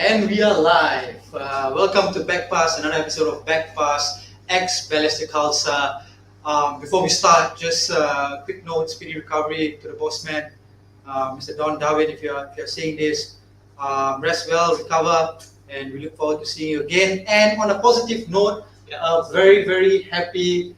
And we are live. Welcome to Pass, another episode of Pass X Balestier Khalsa. Before we start, just quick note: speedy recovery to the boss man, Mr. Don David. If you're seeing this, rest well, recover, and we look forward to seeing you again. And on a positive note, very happy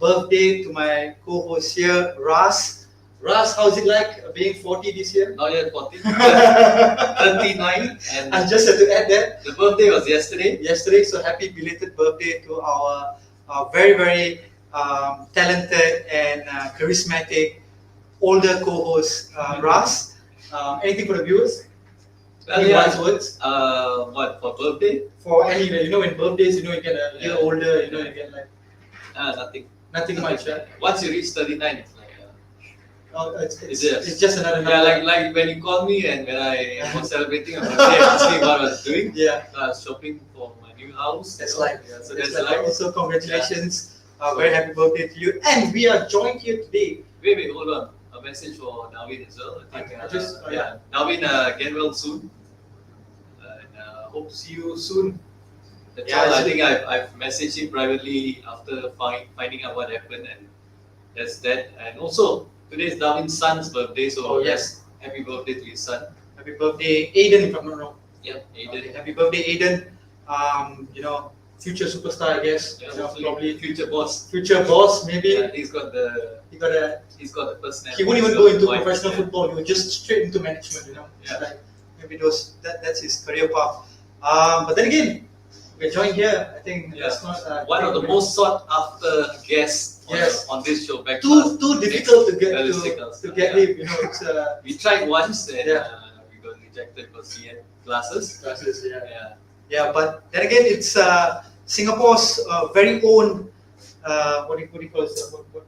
birthday to my co-host here, Ras. Ras, how's it like being 40 this year? Not yet 40, 39, and I just had to add that. the birthday was yesterday. So happy belated birthday to our very talented and charismatic older co-host, Ras. Anything for the viewers? Any wise words? What, for birthday? For any, when birthdays, you get a little older, you get like Nothing much. Right? Once you reach 39, it's like, It's just another number. yeah, like when you called me and when I was celebrating my birthday, asking what I was doing. Yeah. I was shopping for my new house. That's life. Yeah, so That's that's life. life. Also, congratulations. Very happy birthday to you. And we are joined here today. Wait, hold on. A message for Naveen as well. I think, Naveen, get well soon. And hope to see you soon. That's all. I think I've messaged him privately after finding out what happened, and that's that. And also, today is Darwin's son's birthday, so yes, happy birthday to his son. Happy birthday, Aiden, if I'm not wrong. Yeah, Aiden. Okay, happy birthday, Aiden. Future superstar, I guess. Yeah, Probably future boss. Future boss, maybe. Yeah, he's got the personality. He won't even go into professional football. He will just straight into management. Yeah. Like maybe that's his career path. But then again, we're joined here. I think that's not one of the most sought after guests. Yes. On this show, too difficult to get him. It's we tried once and we got rejected because he had glasses. Yeah. But then again, it's Singapore's very own what do you call it? What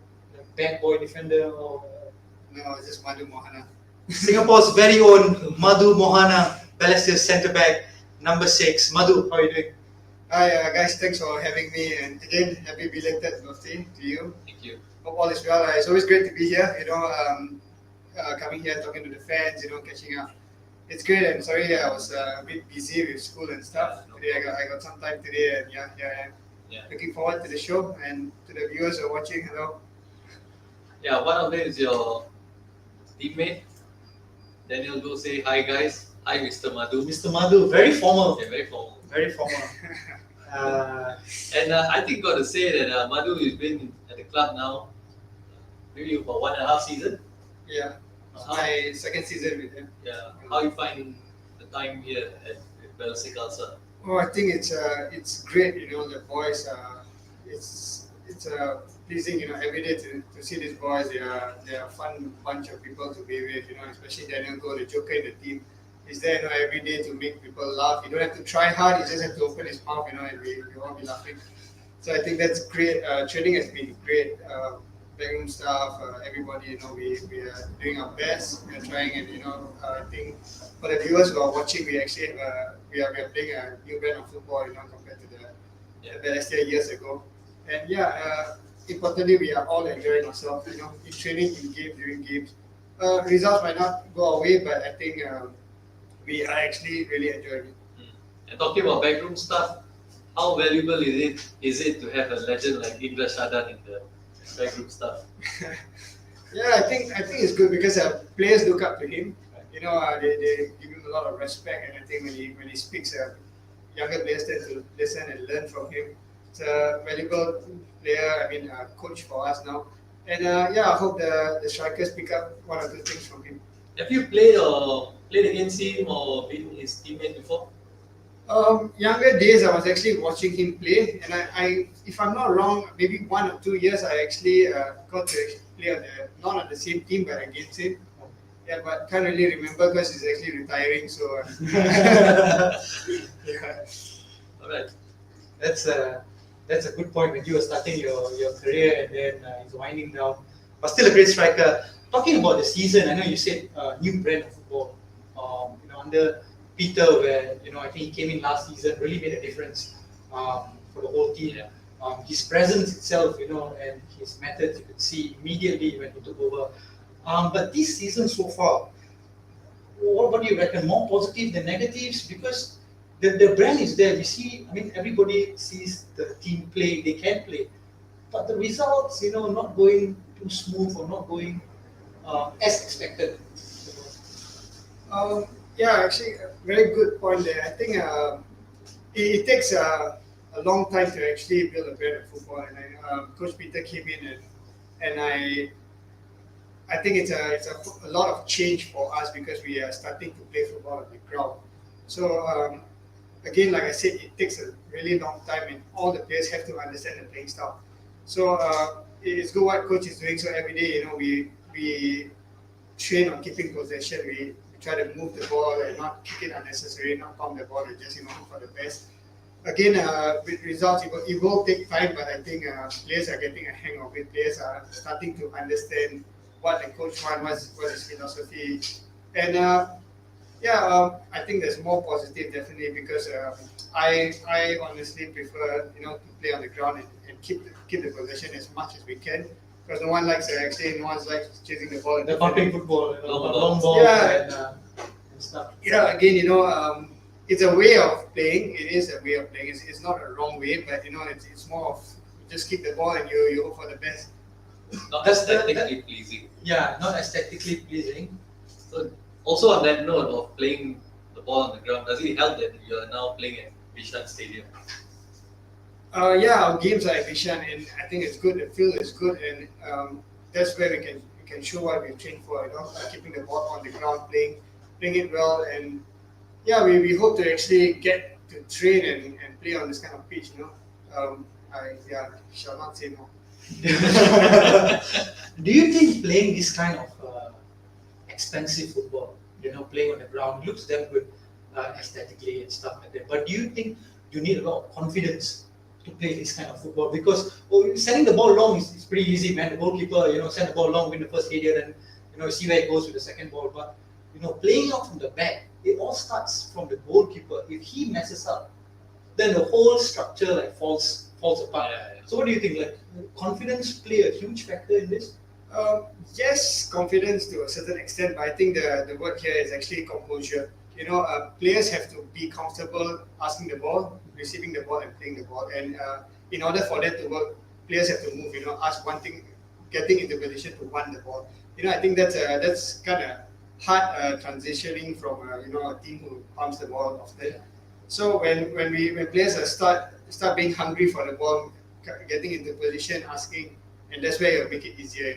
bad boy defender or no, it's just Madhu Mohana. Singapore's very own Madhu Mohana, Balestier centre back, number 6. Madhu, how are you doing? Hi guys, thanks for having me, and again, happy belated birthday to you. Thank you. Hope all is well. It's always great to be here. Coming here, talking to the fans, catching up. It's great. And sorry, I was a bit busy with school and stuff. Today I got some time today, and here I am. Yeah. Looking forward to the show, and to the viewers who are watching. Hello. Yeah, one of them is your teammate. Daniel, go say hi, guys. Hi, Mr. Madhu. Mr. Madhu, very formal. Yeah, very formal. Very formal. And I think got to say that Madhu has been at the club now maybe about 1.5 seasons. Yeah, it's my second season with him. Yeah, how you find the time here at Balestier Khalsa? Oh, I think it's great. The boys. It's pleasing. Every day to see these boys. They are a fun bunch of people to be with. Especially Daniel Go, the joker in the team. He's there, every day to make people laugh. You don't have to try hard. You just have to open his mouth, and we all be laughing. So I think that's great. Training has been great. Backroom staff, everybody, we are doing our best. We are trying, and I think for the viewers who are watching, we actually have we are playing a new brand of football, compared to the Balestier years ago. And importantly, we are all enjoying ourselves. In training, in games, during games. Results might not go away, but I think. We are actually really enjoying it. And talking about backroom stuff, how valuable is it to have a legend like Indra Shadan in the backroom stuff? Yeah, I think it's good because players look up to him. They give him a lot of respect, and I think when he speaks, younger players tend to listen and learn from him. It's a valuable player. Coach for us now. And I hope the strikers pick up one or two things from him. Have you played against him or been his teammate before? Younger days, I was actually watching him play, and I if I'm not wrong, maybe 1 or 2 years, I actually got to play not on the same team, but against him. Yeah, but can't really remember because he's actually retiring. So. Yeah. All right. That's a good point. When you were starting your career, and then he's winding down, but still a great striker. Talking about the season, I know you said new brand of football. Under Peter, where I think he came in last season, really made a difference for the whole team. Yeah. His presence itself, and his methods, you could see immediately when he took over. But this season so far, what do you reckon? More positive than negatives? Because the brand is there. We see, I mean, everybody sees the team play, they can play. But the results, not going too smooth or not going as expected. Yeah, actually, a very good point there. I think it takes a long time to actually build a brand of football. And Coach Peter came in and I think it's a lot of change for us because we are starting to play football on the ground. So again, like I said, it takes a really long time, and all the players have to understand the playing style. So it's good what coach is doing. So every day, we train on keeping possession. We try to move the ball and not kick it unnecessarily, not pump the ball, and just hope for the best. Again, with results, it will take time, but I think players are getting a hang of it. Players are starting to understand what the coach wants, what his philosophy, and I think there's more positive definitely because I honestly prefer to play on the ground and keep the possession as much as we can because no one likes chasing the ball. The pumping football, long ball, and stuff. Yeah, again, it's a way of playing. It is a way of playing. It's not a wrong way, but it's more of just kick the ball and you hope for the best. Not aesthetically pleasing. Yeah, not aesthetically pleasing. So also on that note of playing the ball on the ground, does it help that you are now playing at Bishan Stadium? Yeah, our games are efficient, and I think it's good. The field is good, and that's where we can show what we've trained for. Keeping the ball on the ground, playing it well, and yeah, we hope to actually get to train and play on this kind of pitch. I shall not say more. Do you think playing this kind of expensive football, playing on the ground, looks damn good aesthetically and stuff like that? But do you think you need a lot of confidence to play this kind of football? Because sending the ball long is pretty easy, man. The goalkeeper, send the ball long, win the first area, then see where it goes with the second ball. But playing out from the back, it all starts from the goalkeeper. If he messes up, then the whole structure falls apart. Yeah. So what do you think? Confidence play a huge factor in this? Yes, confidence to a certain extent, but I think the word here is actually composure. Players have to be comfortable asking the ball, receiving the ball, and playing the ball. And in order for that to work, players have to move. Us wanting, getting into position to want the ball. I think that's kind of hard transitioning from a team who pumps the ball often. So when players start being hungry for the ball, getting into position, asking, and that's where you make it easier.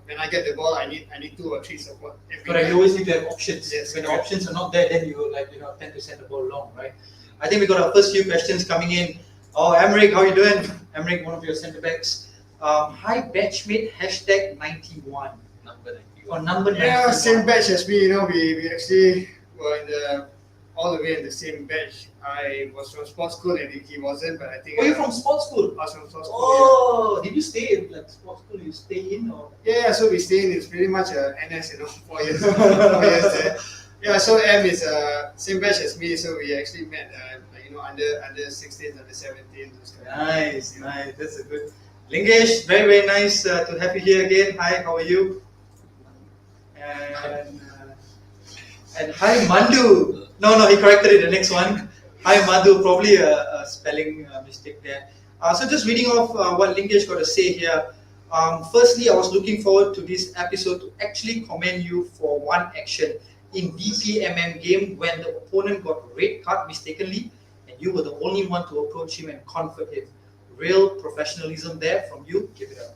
When I get the ball, I need 2 or 3 support. But you always need to have options. Yes, when the correct. options are not there, then you tend to send the ball long, right? I think we got our first few questions coming in. Oh, Emric, how you doing? Emric, one of your centre backs. Hi, batchmate, #91. Number 91. Or number 91. Yeah, same batch as me. We actually were all the way in the same batch. I was from sports school and he wasn't, but I think. Were you from sports school? I was from sports school. Oh, did you stay in sports school? You stay in or? Yeah, so we stay in. It's pretty much a NS, 4 years. 4 years there. Yeah, so M is same batch as me, so we actually met, under 16, under 17. Nice. That's a good. Lingesh, very, very nice to have you here again. Hi, how are you? And hi, Madhu. No, he corrected it, the next one. Hi, Madhu, probably a spelling mistake there. So just reading off what Lingesh got to say here. Firstly, I was looking forward to this episode to actually commend you for one action in DPMM game when the opponent got a red card mistakenly and you were the only one to approach him and comfort him. Real professionalism there from you. Give it up.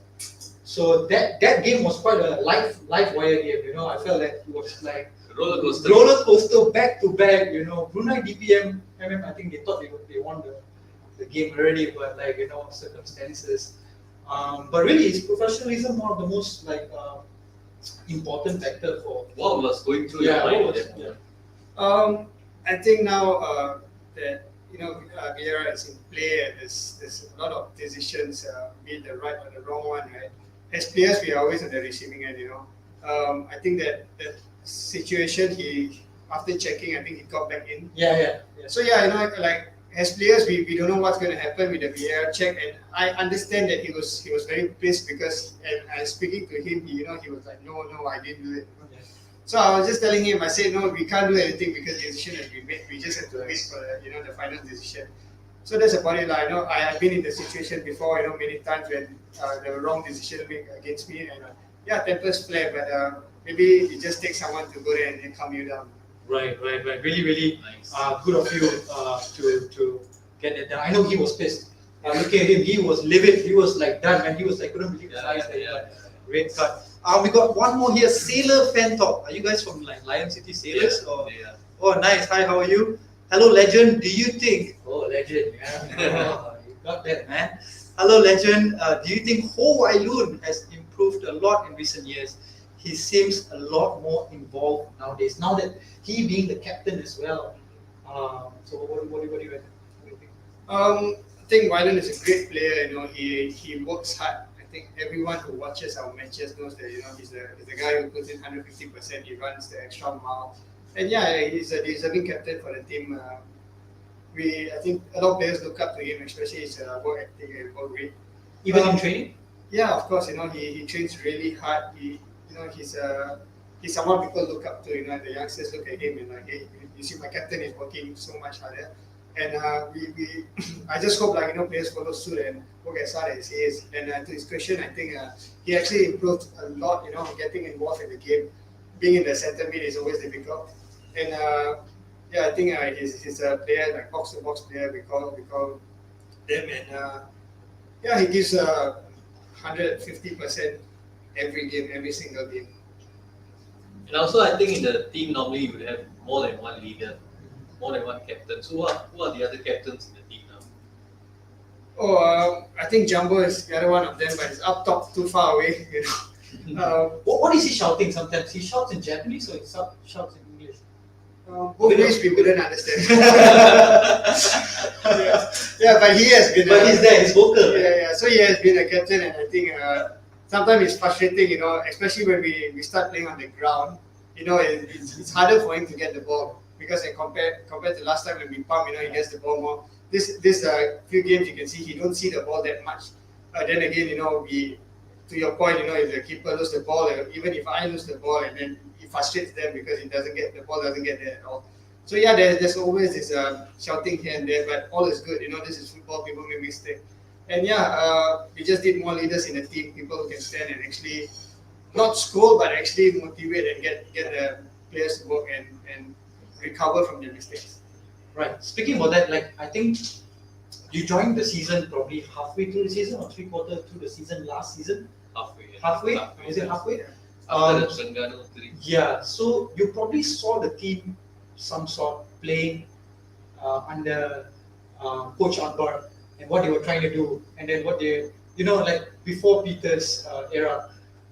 So that game was quite a live wire game. I felt that it was like Roller coaster back to back. Brunei DPM, I think they thought they won the game already, but circumstances. But really, is professionalism one of the most important factor for what was going through your mind? I think now that Vieira is in play and there's a lot of decisions, be it the right or the wrong one, right? As players, we are always on the receiving end. I think that situation, after checking, I think he got back in. Yeah. So as players, we don't know what's going to happen with the VAR check, and I understand that he was very pissed because, and speaking to him, he was like, no, I didn't do it. So I was just telling him, I said, no, we can't do anything because the decision has been made. We just have to wait for the final decision. So that's about it. I know I've been in the situation before, many times when there were wrong decision made against me, and tempers flare, but maybe it just takes someone to go there and then calm you down. Right. Really Nice. good of you to get it done. I know he was pissed. Look at him, he was livid. He was like done, and he was like couldn't believe his eyes that he got red card. We got one more here, Sailor Fan Talk. Are you guys from like Lion City Sailors? Yeah. Oh, nice. Hi, how are you? Hello, Legend. Do you think? Oh, Legend. Yeah. You got that, man. Hello, Legend. Do you think Ho Wai Loon has improved a lot in recent years? He seems a lot more involved nowadays. Now that he being the captain as well. So what do you reckon? What do you think? I think Wyland is a great player. He works hard. I think everyone who watches our matches knows that he's the guy who puts in 150%. He runs the extra mile, and he's a deserving captain for the team. I think a lot of players look up to him, especially his work ethic and work rate. Even in training? Yeah, of course. He trains really hard. He's someone people look up to. The youngsters look at him and like, hey, you see, my captain is working so much harder. And I just hope players follow suit and work as hard as he is. And to his question, I think he actually improved a lot. Getting involved in the game, being in the center mid is always difficult. And I think he's a player like box to box player. We call them, and he gives 150% every game, every single game. And also, I think in the team normally you would have more than one leader, more than one captain. So who are the other captains in the team now? Oh, I think Jumbo is the other one of them, but it's up top too far away. What is he shouting sometimes? He shouts in Japanese or he shouts in English? Both ways we wouldn't understand. But he has been. But he's there, he's vocal. Yeah. So he has been a captain, and I think sometimes it's frustrating, especially when we start playing on the ground. It's harder for him to get the ball because compared to last time when we pump, he gets the ball more. This few games you can see he don't see the ball that much. Then again, to your point, if the keeper loses the ball, even if I lose the ball, and then it frustrates them because the ball doesn't get there at all. So there's always this shouting here and there, but all is good. This is football. People make mistakes, and we just need more leaders in the team, people who can stand and actually not scold, but actually motivate and get the players to work and recover from their mistakes. Right. Speaking about that, I think you joined the season probably halfway through the season or 3/4 through the season last season. Halfway? Is it halfway? After the Terengganu 3. Yeah. So you probably saw the team some sort playing under Coach Akbar and what they were trying to do, and then what they, before Peter's era,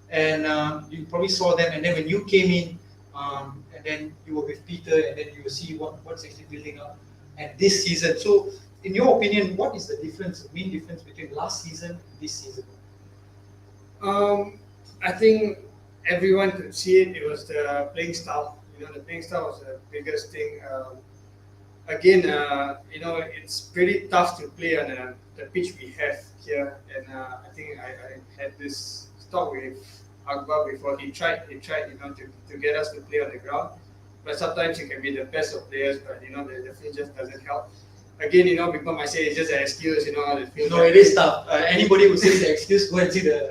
and you probably saw them, and then when you came in, and then you were with Peter, and then you will see what's actually building up, and this season. So, in your opinion, what is the main difference between last season and this season? I think everyone could see it. It was the playing style. The playing style was the biggest thing. Again, it's pretty tough to play on the pitch we have here, and I think I had this talk with Akbar before. He tried, to get us to play on the ground, but sometimes you can be the best of players, but the field just doesn't help. Again, people might say it's just an excuse, the field. No, it is tough. Anybody who says the excuse, go and see the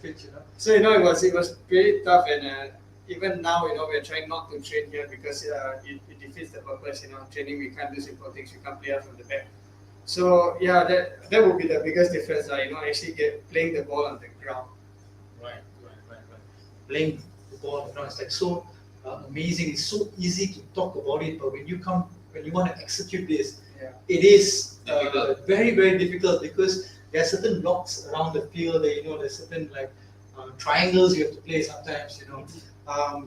pitch, So it was pretty tough, and even now, we're trying not to train here because it defeats the purpose. Training, we can't do simple things. We can't play out from the back. So that would be the biggest difference. Actually playing the ball on the ground. Right. Playing the ball on the ground, it's so amazing. It's so easy to talk about it, but when you want to execute this, it is very, very difficult because there are certain blocks around the field. There's certain triangles you have to play sometimes.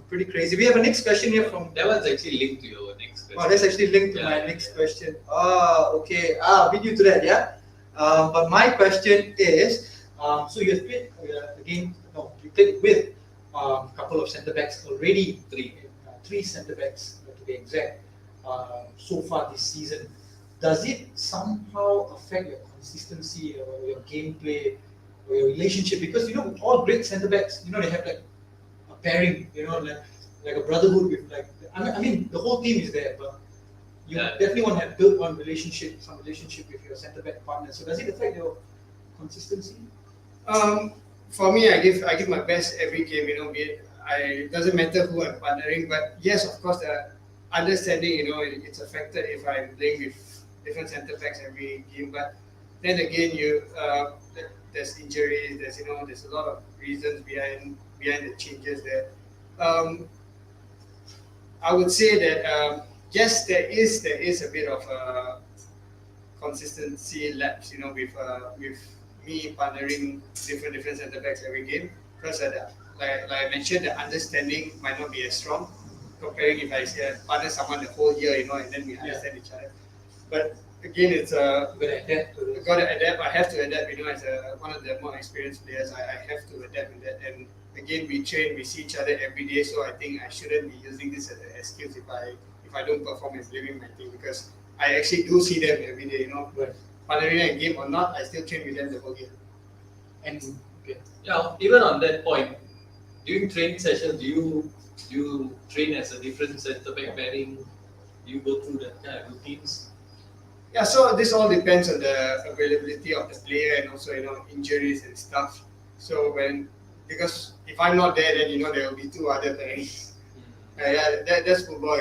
Pretty crazy. We have a next question here from. That one's actually linked to your next question. Oh, that's actually linked to my next question. Okay. Beat you to that, yeah. But my question is, so you have played you played with a couple of centre backs already. Three centre backs to be exact. So far this season, does it somehow affect your consistency or your gameplay or your relationship? Because all great centre backs, they have a pairing. like a brotherhood with like I mean the whole team is there, but you Yeah. definitely want to have built some relationship with your centre back partner. So does it affect your consistency? For me, I give my best every game. It doesn't matter who I'm partnering, but yes, of course, the understanding, it's affected if I'm playing with different centre backs every game. But then again, there's injuries. There's a lot of reasons behind the changes there. Um, I would say that yes, there is a bit of consistency lapse, with me partnering different centre backs every game. Because like I mentioned, the understanding might not be as strong comparing if I say I partner someone the whole year, and then we understand each other. But again, it's got to adapt. I have to adapt. As one of the more experienced players, I have to adapt in that. And again, we train, we see each other every day. So I think I shouldn't be using this as an excuse if I don't perform and blaming my team, because I actually do see them every day. Right. Partnering a game or not, I still train with them the whole year. And okay. Yeah, even on that point, during training sessions, do you train as a different centre back pairing? Do you go through that kind of routines? Yeah, so this all depends on the availability of the player and also injuries and stuff. So because if I'm not there, then there will be two other pairings. That's football.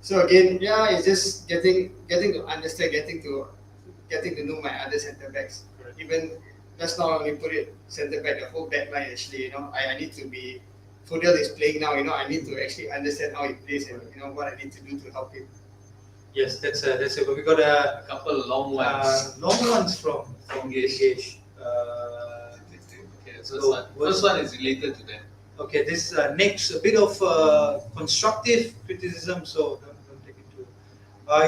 So again, it's just getting to understand, getting to know my other centre backs. Correct. Even let's not only put it centre back, the whole back line actually. I need to be. Fodel is playing now. I need to actually understand how he plays and what I need to do to help him. Yes, that's it. We got A couple of long ones. from Engage. Engage. Okay, so first one is related to that. Okay, this next a bit of constructive criticism. So don't take it too.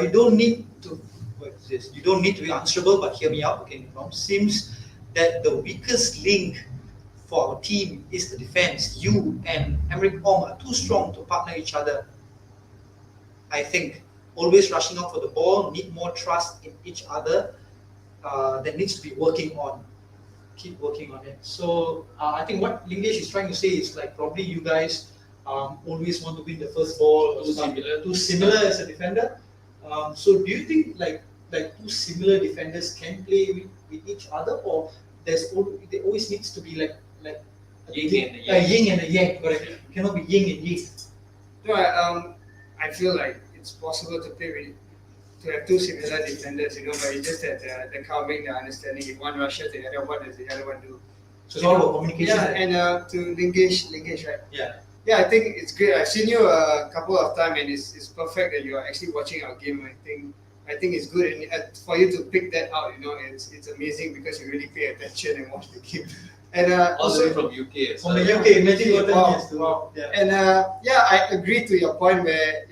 You don't need to. What is this? You don't need to be answerable, but hear me out. Okay, it seems that the weakest link for our team is the defense. You and Emric Ong are too strong to partner each other. I think always rushing out for the ball, need more trust in each other. That needs to be working on. Keep working on it. So I think what Lingesh is trying to say is like probably you guys always want to win the first ball. Too similar as a defender. So do you think like two similar defenders can play with each other, or there always needs to be like yin and a yang? Correct. It cannot be yin and yang. No, I feel like it's possible to have two similar defenders, but it's just that the calming, the understanding. If one rushes the other, what does the other one do? So it's all about communication. Yeah, and to Lingesh, right? Yeah. Yeah, I think it's great. I've seen you a couple of times, and it's perfect that you are actually watching our game. I think it's good, and for you to pick that out, it's amazing because you really pay attention and watch the game. And Also from UK. From the UK, imagine what that means to. Wow. Yeah. And I agree to your point where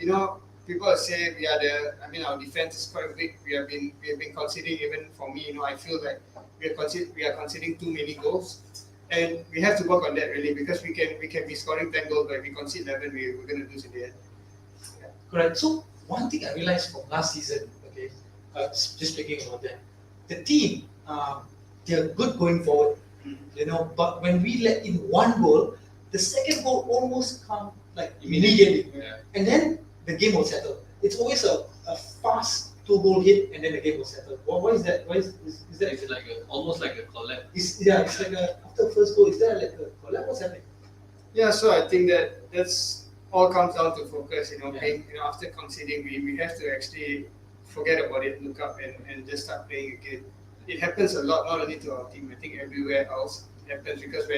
people say our defense is quite weak. We have been conceding, even for me, I feel like we are conceding too many goals, and we have to work on that really, because we can be scoring 10 goals, but if we concede 11, we're going to lose in the end. Yeah. Correct. So one thing I realized from last season, okay, just speaking about that, the team, they're good going forward, but when we let in one goal, the second goal almost comes like immediately, and then the game will settle. It's always a fast 2-goal hit, and then the game will settle. Why is that? Why is that? It's like almost like a collapse. It's like after the first goal, is there like a collapse? What's happening? Yeah, so I think that's all comes down to focus. Yeah. Playing, after conceding, we have to actually forget about it, look up, and just start playing again. It happens a lot, not only to our team. I think everywhere else it happens, because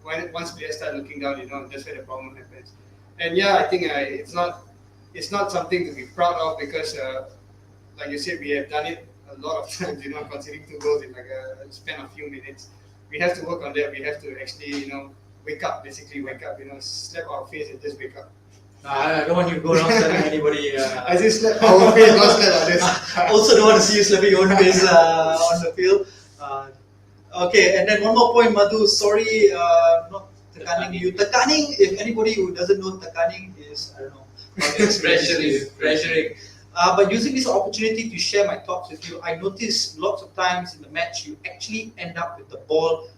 once players start looking down, that's where the problem happens. And I think it's not something to be proud of, because, like you said, we have done it a lot of times. Conceding 2 goals in like a span of few minutes. We have to work on that. We have to actually, wake up. Basically, wake up. Slap our face and just wake up. I don't want you to go around slapping anybody. I just slap our face, not slap others. I also don't want to see you slapping your own face on the field. Okay, and then one more point, Madhu. Sorry, not tekaning you. Tekaning, if anybody who doesn't know, tekaning is, I don't know, pressuring. But using this opportunity to share my thoughts with you, I noticed lots of times in the match you actually end up with the ball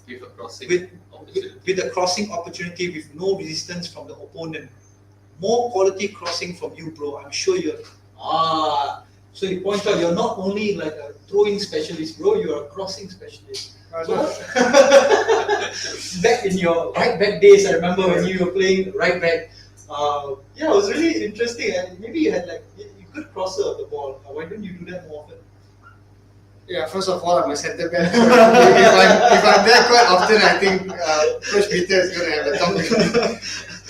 With a crossing with opportunity. a crossing opportunity with no resistance from the opponent. More quality crossing from you, bro. I'm sure you're. So you point out you're not only like a throwing specialist, bro. You're a crossing specialist. So, back in your right back days, I remember when you were playing right back. Yeah, it was really interesting, and maybe you had like you could crosser of the ball. Why don't you do that more often? Yeah, first of all, I'm a centre back. So if I'm there quite often, I think Coach Peter is going to have a talk with me.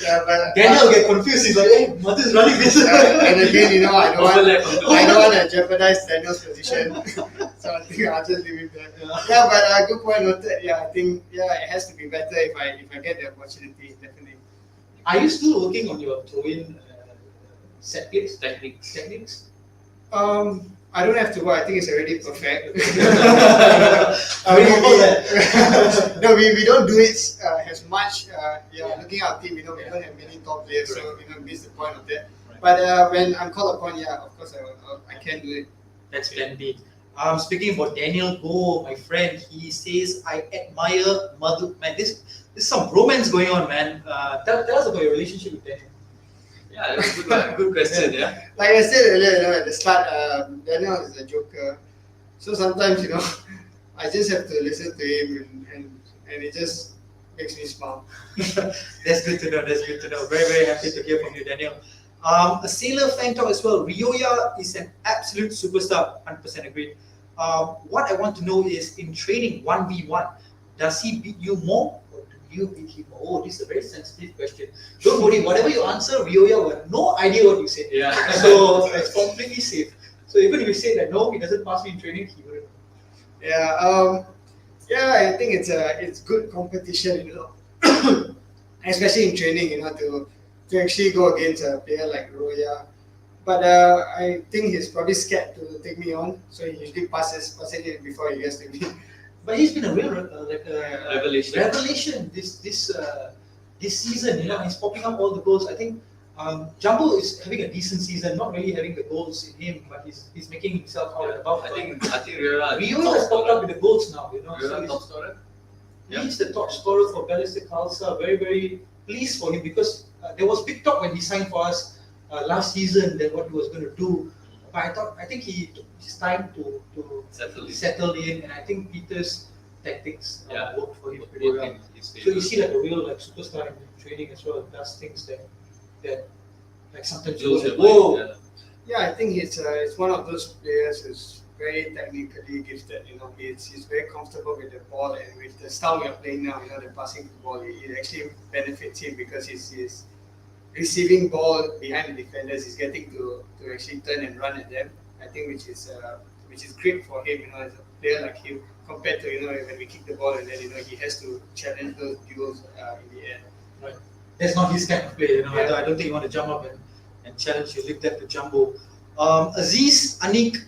Yeah, but Daniel get confused. He's like, "Hey, Madhu's running this." and again, you know, I don't Overlap. want to jeopardize Daniel's position. So I think I'll just leave it there. Yeah, but good point noted. Yeah, I think it has to be better if I get the opportunity. Definitely. Are you still working on your throwing set plays techniques? I don't have to work. I think it's already perfect. No, we don't do it as much. Looking at our team, we don't have many top players, so miss the point of that. But when I'm called upon, of course I can do it. That's splendid. Speaking about Daniel Go, my friend, he says, I admire Madhu. Man, this is some bromance going on, man. Tell us about your relationship with Daniel. Yeah, that's a good question. Yeah. Like I said earlier, at the start, Daniel is a joker. So sometimes, I just have to listen to him and it just makes me smile. That's good to know. Very, very happy to hear from you, Daniel. A sailor fan talk as well. Rioja is an absolute superstar. 100% agreed. What I want to know is in training 1v1, does he beat you more or do you beat him more? Oh, this is a very sensitive question. Don't worry, whatever you answer, Rioja will have no idea what you said. Yeah. So it's completely safe. So even if you say that no, he doesn't pass me in training, he wouldn't. I think it's good competition, especially in training, to actually go against a player like Roya. But I think he's probably scared to take me on, so he usually passes it before he gets to me. But he's been a real Revelation. this season. He's popping up all the goals. I think Jumbo is having a decent season, not really having the goals in him, but he's making himself out and about. I think Rioja Rio has popped up with the goals now. Rioja top scorer. He's the top scorer for Balestier Khalsa. Very, very pleased for him because there was big talk when he signed for us last season that what he was going to do. But I think he took his time to settle in, and I think Peter's tactics worked for him pretty well. So you see like a real superstar in training as well. Does things that like sometimes you go, whoa. Yeah, I think it's one of those players who's very technically gifted. He's very comfortable with the ball, and with the style we're playing now, the passing the ball, it actually benefits him because he's receiving ball behind the defenders. He's getting to actually turn and run at them. I think which is great for him. As a player like him, compared to when we kick the ball and then he has to challenge those duels in the end. Right. That's not his kind of play. I don't think you want to jump up and challenge you. Leave that to Jumbo. Azizi, Anik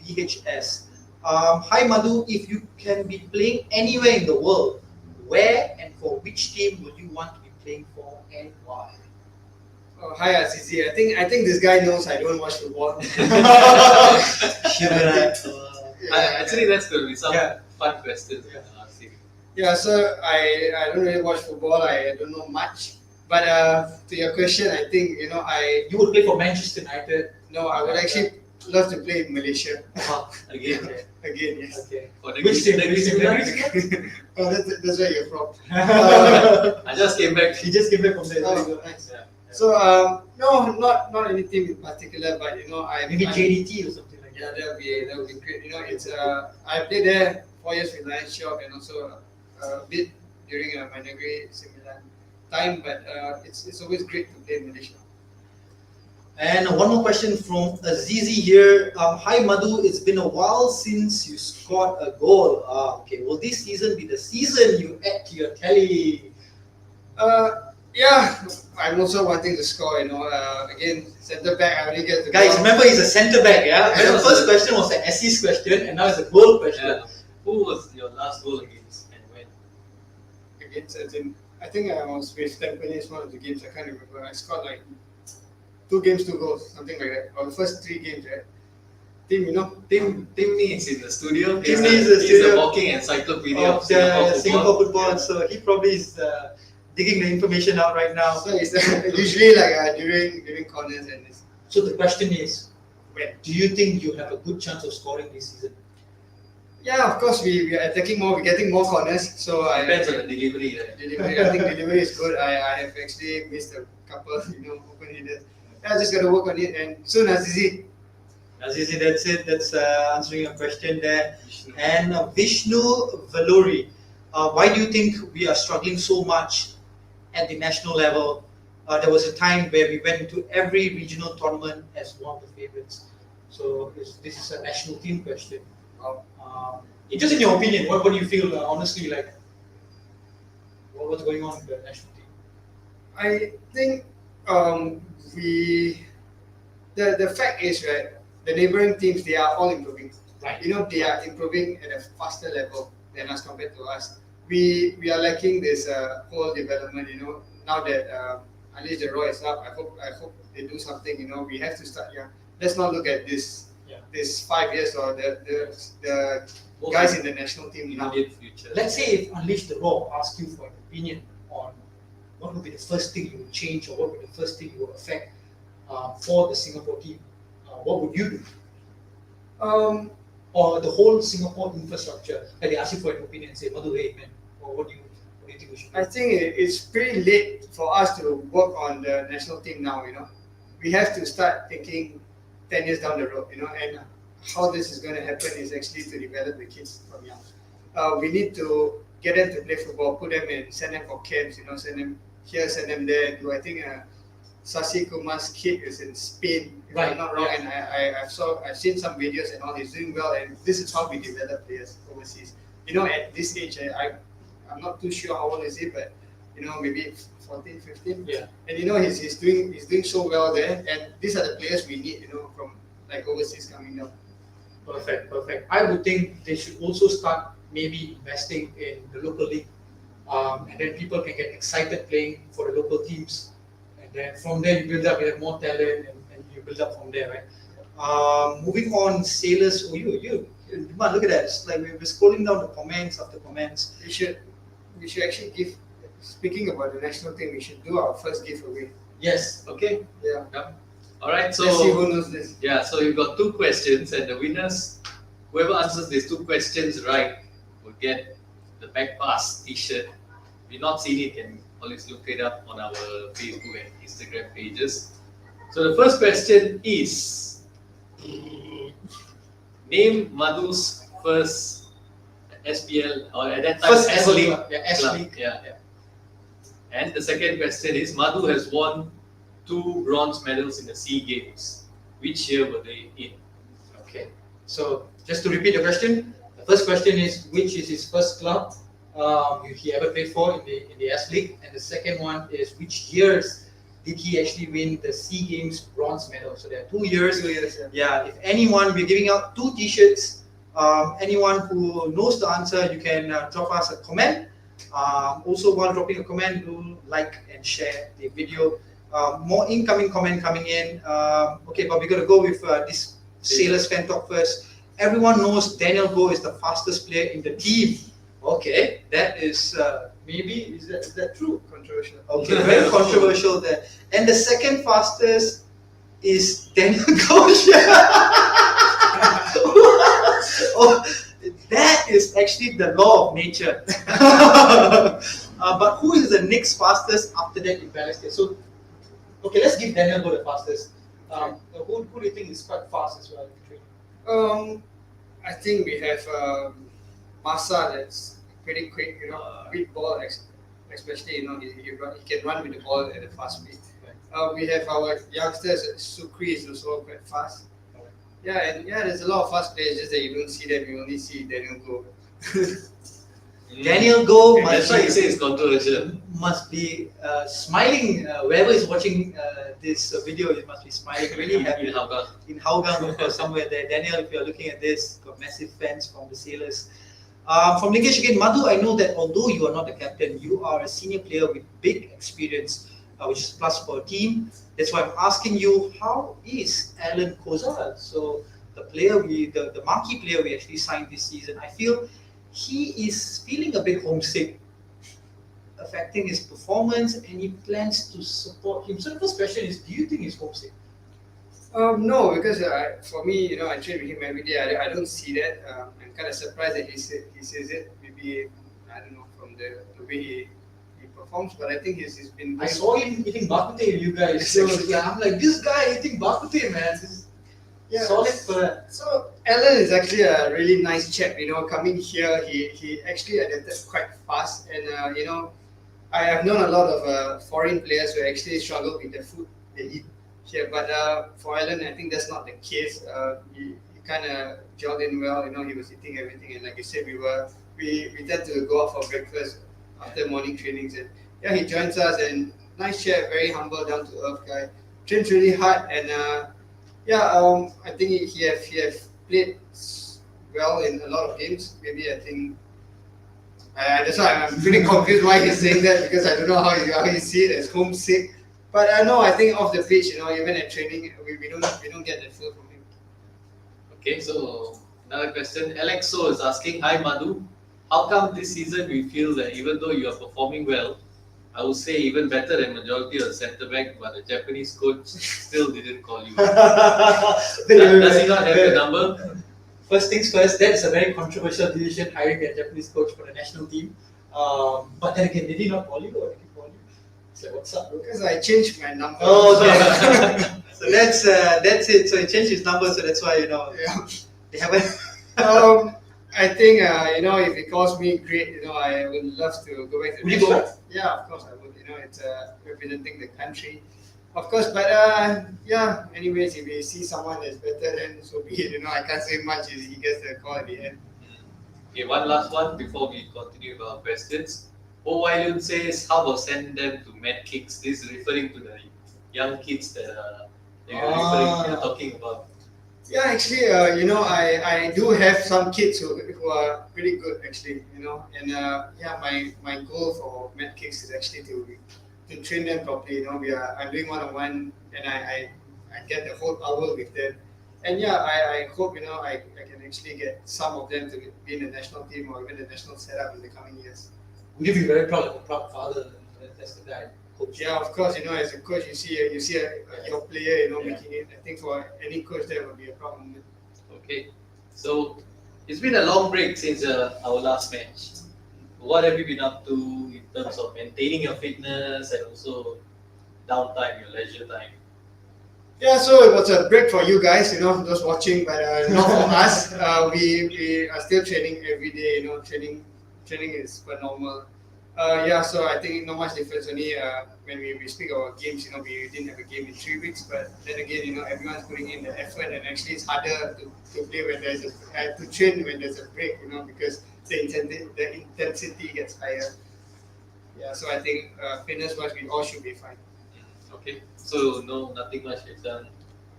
BHS. Hi Madhu, if you can be playing anywhere in the world, where and for which team would you want to be playing for and why? Oh, hi Azizi. I think this guy knows I don't watch football. Actually, that's going to be some fun questions. Yeah, so I don't really watch football. I don't know much. But to your question, I think you would play for Manchester United. No, I would actually love to play in Malaysia. Again, yes. Okay. Which team? Oh, that's where you're from. I just came back. He just came back from there. Oh, nice. Yeah. So no, not any team in particular, but maybe JDT or something like that. Yeah, that would be great. It's I played there 4 years with Lions Shop and also a bit during my degree similar time, but it's always great to play in Malaysia. And one more question from Azizi here. Hi Madhu, it's been a while since you scored a goal. Okay, will this season be the season you add to your tally? Yeah, I'm also wanting to score. Again, centre back. I only get the guys. goal. Remember, he's a centre back. Yeah. The first question was an assist question, and now it's a goal question. Yeah. Who was your last goal against and when? Against, I think I was with Tampines one of the games. I can't remember. I scored like 2 games, 2 goals, something like that. Or the first 3 games, right? I Tim, you know. Timmy is in the studio. Timmy is in the He's studio a walking encyclopedia of of the Singapore football, Yeah. so he probably is digging the information out right now. So it's usually like during corners and this. So the question is, do you think you have a good chance of scoring this season? Yeah, of course we are attacking more, we're getting more corners. So Depends on the delivery. I think delivery is good. I have actually missed a couple, open headers. Yeah, I just gotta work on it, and soon Azizi. Azizi, that's it. That's answering your question there. And Vishnu Valuri, why do you think we are struggling so much at the national level? There was a time where we went into every regional tournament as one of the favorites. So this is a national team question. Just in your opinion, what do you feel honestly like? What's going on with the national team? I think the fact is, right, the neighboring teams, they are all improving. Right. They are improving at a faster level than us compared to us. We are lacking this whole development. Now that at least the Roy is up, I hope they do something. We have to start young. Let's not look at this 5 years or the guys in the national team now. Future. Let's say if Unleash the Raw asked you for an opinion on what would be the first thing you would change or what would be the first thing you would affect for the Singapore team, what would you do? Or the whole Singapore infrastructure, that they ask you for an opinion and say, Madhu, hey man, or what do you think we should do? I think it's pretty late for us to work on the national team now. We have to start thinking 10 years down the road. And how this is going to happen is actually to develop the kids from young. We need to get them to play football, put them in, send them for camps. Send them here, send them there. I think Sasi Kumar's kid is in Spain, if I'm not wrong, and I've seen some videos and all. He's doing well, and this is how we develop players overseas. At this age, I'm not too sure how old is he, but maybe 14, 15. Yeah. And he's doing so well there, and these are the players we need, from like overseas coming down. Perfect. I would think they should also start maybe investing in the local league, and then people can get excited playing for the local teams. Then from there you build up, you have more talent, and you build up from there, right? Moving on, Sailors. Oh, you, man, look at that! It's like we're scrolling down the comments after comments. We should actually give. Speaking about the national team, we should do our first giveaway. Yes. Okay. Yeah. All right. So let's see who knows this. Yeah. So you've got 2 questions, and the winners, whoever answers these 2 questions right, will get the Back Pass T-shirt. If you've not seen it, you can always look it up on our Facebook and Instagram pages. So the first question is, name Madhu's first SPL, or at that time First S ever League. club. Yeah, S club. League. Yeah. And the second question is, Madhu has won 2 bronze medals in the SEA Games. Which year were they in? Okay. So just to repeat the question, the first question is which is his first club he ever played for in the S League, and the second one is which years did he actually win the SEA Games bronze medal. So there are 2 years. 2 years. Yeah. If anyone, we're giving out 2 T-shirts. Anyone who knows the answer, you can drop us a comment. Also, while dropping a comment, do like and share the video. More incoming comment coming in. Okay, but we're gonna go with this Sailors fan talk first. Everyone knows Daniel Goh is the fastest player in the team. Okay, that is maybe is that true? Controversial. Okay, very controversial there. And the second fastest is Daniel Goh. Oh, that is actually the law of nature. But who is the next fastest after that in Balestier? So, okay, let's give Daniel Goh the fastest. Who do you think is quite fast as well? I think we have Masa that's pretty quick, with ball, especially he can run with the ball at a fast speed. We have our youngsters. Sukri is also quite fast. There's a lot of fast players, just that you don't see them. You only see Daniel Goh. Daniel Goh That's why you say it's controversial. must be smiling. Whoever is watching this video, it must be smiling really happy. In Hougang, of course, somewhere there. Daniel, if you're looking at this, got massive fans from the Sailors. From Lingesh again, Madhu, I know that although you are not the captain, you are a senior player with big experience, which is plus for a team. That's why I'm asking you, how is Alan Kozal? So the marquee player we actually signed this season, I feel he is feeling a bit homesick, affecting his performance, and he plans to support him. So the first question is, do you think he's homesick? No, because for me, I train with him every day. I don't see that. I'm kind of surprised that he says it. Maybe I don't know from the way he performs, but I think he's been. I saw him eating bak kut teh with you guys. So yeah, I'm like, this guy eating bak kut teh, man. This is solid for that. So Alan is actually a really nice chap. Coming here, he actually adapted quite fast, and I have known a lot of foreign players who actually struggle with the food they eat here. But for Alan, I think that's not the case. He kind of gelled in well. He was eating everything, and like you said, we tend to go out for breakfast after morning trainings, and yeah, he joins us, and nice chap, very humble, down to earth guy. Trains really hard, and I think he have played well in a lot of games. Maybe I think. That's why I'm pretty confused why he's saying that, because I don't know how you see it as homesick. But no, I think off the pitch, even at training, we don't get that feel from him. Okay, so another question. Alexo is asking, hi Madhu, how come this season we feel that even though you are performing well, I would say even better than majority of the centre back, but the Japanese coach still didn't call you? Does he not have the number? First things first, that's a very controversial decision, hiring a Japanese coach for the national team. But then again, did he not call you, or did he call you? It's like, what's up, bro? Because I changed my number. Oh, so that's it. So he changed his number, so that's why Yeah. they haven't. I think if he calls me, great. I would love to go back to. Would you go back? Yeah, of course I would. It's representing the country, of course. But yeah. Anyways, if we see someone that's better, then so be it. I can't say much. He gets the call at the end. Okay, one last one before we continue with our questions. Owailun says, how about send them to med kicks? This is referring to the young kids that you're talking about. Yeah, actually, I do have some kids who are pretty good, actually, and my goal for med kicks is actually to train them properly. I'm doing one-on-one, and I get the whole hour with them, and I hope I can actually get some of them to be in the national team or even the national setup in the coming years. Would you be very proud of a proud father? That's the guy. Coach. Yeah, of course. As a coach, you see your player, making it. I think for any coach, that would be a proud moment. Okay, so it's been a long break since our last match. What have you been up to in terms of maintaining your fitness and also downtime, your leisure time? Yeah, so it was a break for you guys, those watching, but not for us. We are still training every day. Training is quite normal. So I think not much difference. Only when we speak about games, we didn't have a game in 3 weeks. But then again, everyone's putting in the effort, and actually it's harder to play when there's to train when there's a break, because the intensity gets higher. Yeah, so I think fitness-wise, we all should be fine. Okay, so nothing much is done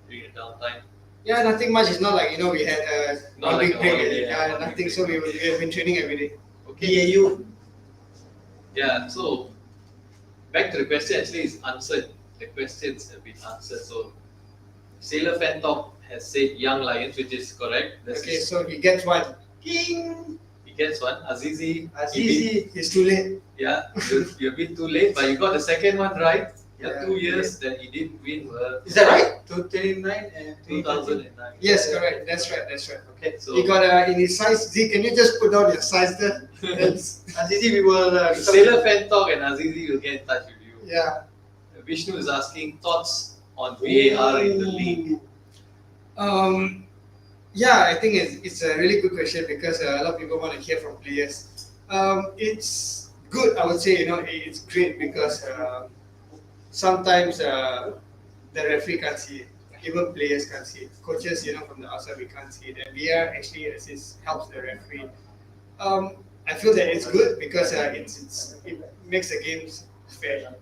during the downtime. Yeah, nothing much. It's not like we had Not a like big a break. holiday, Nothing. So we have been training every day. Okay. BAU. Yeah, so back to the question, actually is answered. The questions have been answered. So Sailor Fan Talk has said Young Lions, which is correct. So he gets one. King. He gets one. Azizi. He's too late. Yeah, you're a bit too late, but you got the second one right. Yeah, 2 years that he didn't win were Is that right? 2009 and 2009. Yes, correct. That's right. Okay, so He got in his size. Z, can you just put down your size there? Azizi, we will. Sailor Fan Talk and Azizi will get in touch with you. Yeah. Vishnu is asking thoughts on VAR in the league. I think it's a really good question, because a lot of people want to hear from players. It's good, I would say. It's great because sometimes the referee can't see it. Even players can't see it. Coaches, from the outside, we can't see it. And VAR actually helps the referee. I feel that it's good because it makes the games fair.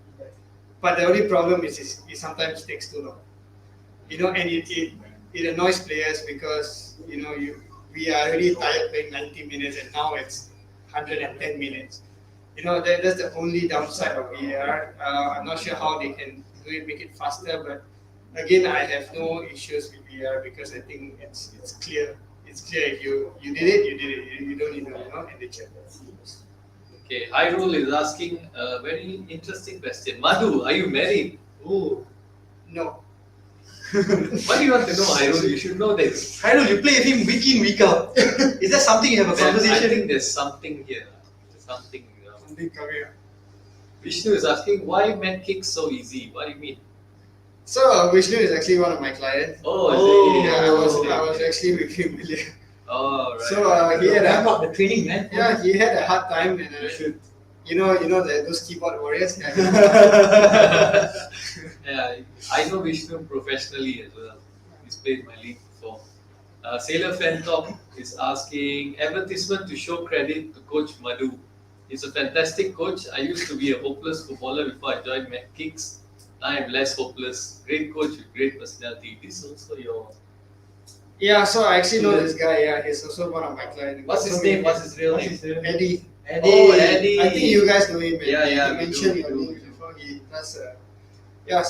But the only problem is it sometimes takes too long. And it annoys players because we are already tired playing 90 minutes, and now it's 110 minutes. That's the only downside of VAR. I'm not sure how they can make it faster, but again, I have no issues with VR because I think it's clear. It's clear. If you did it, you did it. You don't need to in the chat. Okay, Hyrule is asking a very interesting question. Madhu, are you married? Oh. No. Why do you want to know, Hyrule? You should know this. Hyrule, you play with him week in, week out. Is that something you have a conversation? I think there's something here. There's something. Something coming up. Vishnu is asking, why med kicks so easy? What do you mean? So Vishnu is actually one of my clients. Oh, Yeah, I was actually with him earlier. Oh, right. So he had ramp up the training, man. Yeah, he had a hard time, and those keyboard warriors. Yeah, I know Vishnu professionally as well. He's played my league before. Sailor Fan Top is asking, advertisement to show credit to Coach Madhu. He's a fantastic coach. I used to be a hopeless footballer before I joined Med Kicks. Now I'm less hopeless. Great coach with great personality. This is also your... Yeah, so I actually know this guy. Yeah, he's also one of my clients. What's his name? What's his real name? Eddie. Oh, Eddie. I think you guys know him. Yeah, He mentioned your name before. He does.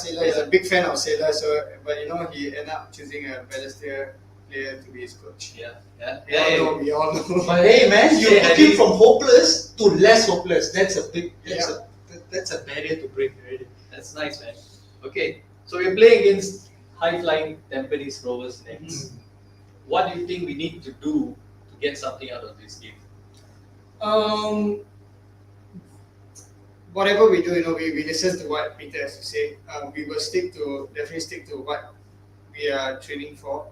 Sailor is a big fan of Sailor. So, but he ended up choosing a Balestier player to be his coach. We all know. But hey, man, you're looking from hopeless to less hopeless. That's a barrier to break already. That's nice, man. Okay, so we're playing against high-flying Tampines Rovers next. What do you think we need to do to get something out of this game? Whatever we do, we listen to what Peter has to say. We will definitely stick to what we are training for.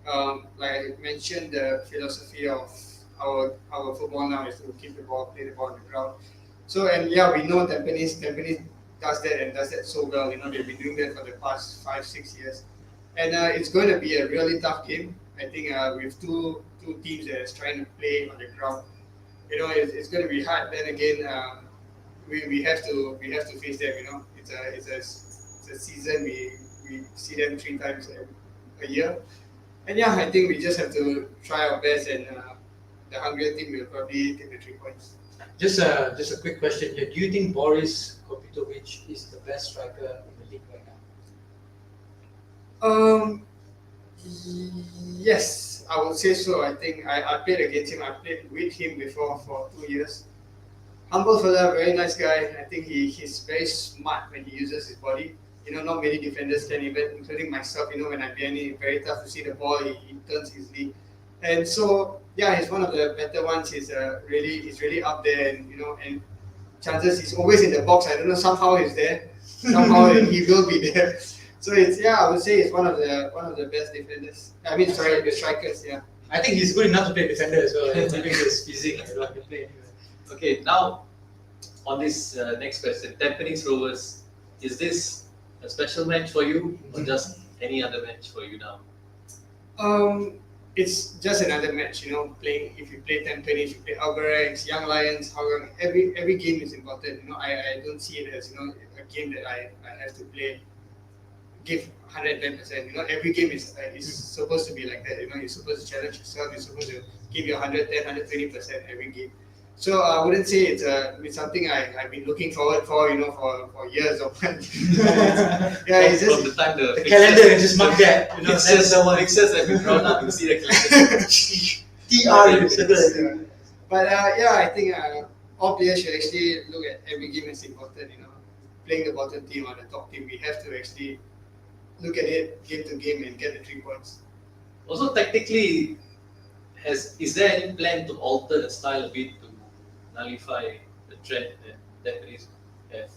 Like I mentioned, the philosophy of our football now is to keep the ball, play the ball on the ground. So, and yeah, we know Tampines does that and does that so well. They've been doing that for the past 5-6 years. And it's going to be a really tough game. I think with two teams that is trying to play on the ground, it's going to be hard. Then again, we have to face them. It's a season. We see them 3 times a year, and yeah, I think we just have to try our best. And the hungrier team will probably take the 3 points. Just a quick question here. Do you think Boris Kopitovic is the best striker in the league right now? Yes, I would say so. I think I played against him. I played with him before for 2 years. Humble fella, very nice guy. I think he's very smart when he uses his body. Not many defenders can, even including myself. When I'm behind him, very tough to see the ball. He turns easily, and so yeah, he's one of the better ones. He's really up there, and chances he's always in the box. I don't know, somehow he's there. Somehow he will be there. So I would say it's one of the best defenders. The strikers. Yeah. I think he's good enough to play defender as well. Maybe his physique and can play anywhere. Okay, now on this next question, Tampines Rovers, is this a special match for you or just any other match for you now? It's just another match. Playing, if you play Tampines, you play Albirex, Young Lions, Hougang. Every game is important. I don't see it as a game that I have to play. Give 110%. Every game is supposed to be like that. You're supposed to challenge yourself. You're supposed to give your 110, 120% every game. So I wouldn't say it's something I've been looking forward for, for years or months. It's just from the time the calendar and just mark that. That's the one. Fixtures have been drawn up. You see the calendar. TR. But I think all players should actually look at every game as important. Playing the bottom team or the top team, we have to actually look at it game to game and get the 3 points. Also, technically, is there any plan to alter the style a bit to nullify the trend that Japanese have?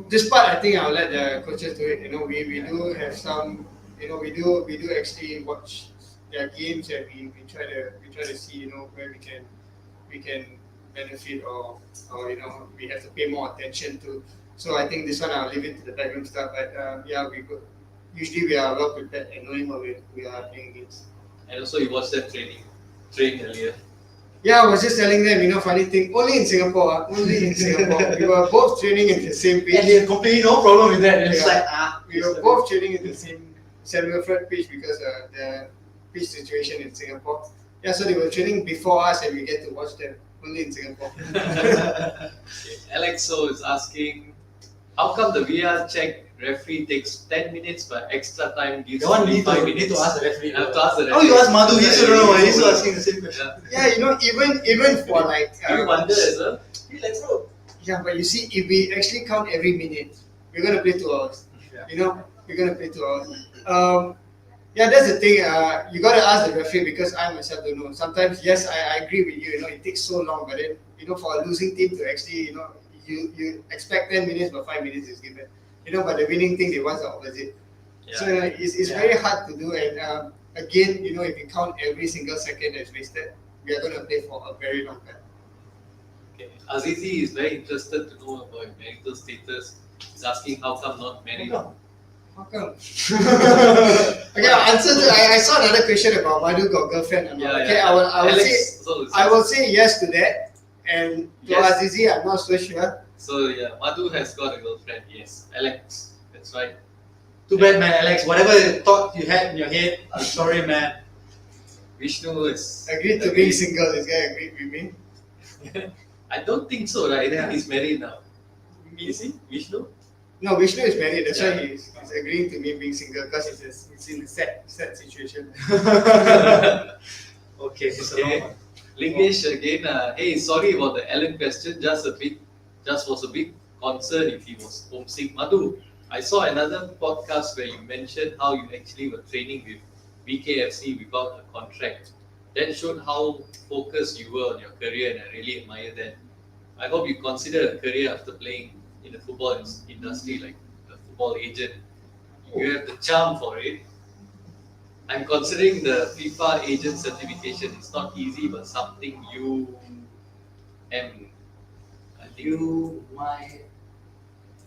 This part, I think I'll let the coaches do it. We do have some. We do actually watch their games and we try to see where we can benefit or we have to pay more attention to. So I think this one I'll leave it to the backroom stuff. But usually we are well prepared and knowing what we are playing against. And also you watched them train earlier. Yeah, I was just telling them, funny thing, only in Singapore. We were both training in the same pitch. And they had completely no problem with that. It's we were both training in the same Samuel Fred pitch because the pitch situation in Singapore. Yeah, so they were training before us and we get to watch them only in Singapore. Okay. Alexo is asking, how come the VR check referee takes 10 minutes, but extra time gives The one only need 5 to, minutes. need to ask the referee. You have to ask the Oh, referee. you ask Madhu. He's Yeah, don't know. He's yeah. asking the same question. Yeah. Yeah, even for like. You wonder as well. He like, bro. Yeah, but you see, if we actually count every minute, we're gonna play 2 hours. Yeah. We're gonna play 2 hours. Yeah, that's the thing. You gotta ask the referee because I myself don't know. Sometimes, yes, I agree with you. It takes so long, but then for a losing team to actually, you expect 10 minutes, but 5 minutes is given. But the winning team they want the opposite. Yeah. So it's very hard to do. And again, if you count every single second that's wasted, we are gonna play for a very long time. Okay. Azizi is very interested to know about your marital status. He's asking how come not married. How come? Okay, I'll answer to. I saw another question about Madhu got girlfriend or not. Okay, I will say yes to that. And to Yes. Azizi, I'm not so sure. So yeah, Madhu has got a girlfriend. Yes, Alex. That's right. Too bad, man, Alex. Whatever thought you had in your head, I'm sorry, man. Vishnu is Agreed to being single. This guy agreed with me. I don't think so, right? I Yeah. think he's married now. Is he? Vishnu? No, Vishnu is married. That's Yeah. why he's agreeing to me being single because it's in a sad situation. Okay, Mr. Okay. Norman. Lingesh again. Hey, sorry about the Alan question. Just was a big concern if he was homesick. Madhu, I saw another podcast where you mentioned how you actually were training with BKFC without a contract. That showed how focused you were on your career, and I really admire that. I hope you consider a career after playing in the football industry, like a football agent. You have the charm for it. I'm considering the FIFA agent certification. It's not easy, but something you am. I think, You might